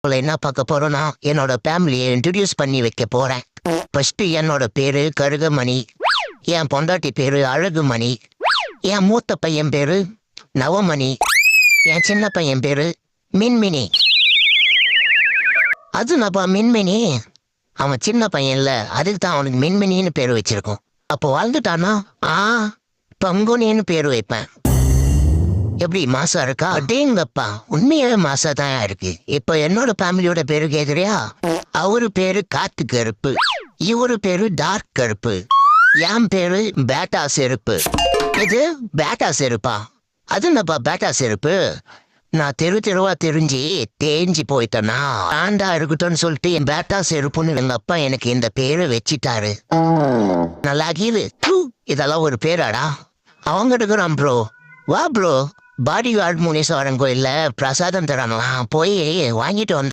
என்ன பார்க்க போறோம்னா என்னோட ஃபேமிலியை இன்ட்ரடியூஸ் பண்ணி வைக்க போறேன். ஃபர்ஸ்ட் என்னோட பேரு கருகமணி, என் பொண்டாட்டி பேரு அழகுமணி, என் மூத்த பையன் பேரு நவமணி, என் சின்ன பையன் பேரு மின்மினி. அது நப்பா மின்மினி, அவன் சின்ன பையன் இல்ல, அதுக்கு தான் அவனுக்கு மின்மினின்னு பேரு வச்சிருக்கோம். அப்போ வாழ்ந்துட்டானா பங்குனின்னு பேரு வைப்பேன். எப்படி மாசா இருக்கா? அடேங்கப்பா, உண்மையாவே மாசா தான் இருக்கு. இப்ப என்னோட ஃபேமிலியோட பேரு கேக்குறியா? அவரு பேரு காத்து கருப்பு, இவரு பேரு டார்க் கருப்பு, என் பேரு பேட்டா செருப்பு. இது பேட்டா செருப்பா? அது என்னப்பா பேட்டா செருப்பு? நான் தெருவா தெரிஞ்சு தேஞ்சு போயிட்டேனா ஆண்டா இருக்கட்டும்னு சொல்லிட்டு என் பேட்டா செருப்புன்னு எங்க அப்பா எனக்கு இந்த பேரை வச்சிட்டாரு. நல்லா கீழு. இதெல்லாம் ஒரு பேராடா? அவங்க எடுக்கிறான் ப்ரோ. வா ப்ரோ, பாடி கார்டு முனீஸ்வரன் கோயில்ல பிரசாதம் தராங்களாம், போய் வாங்கிட்டு வந்து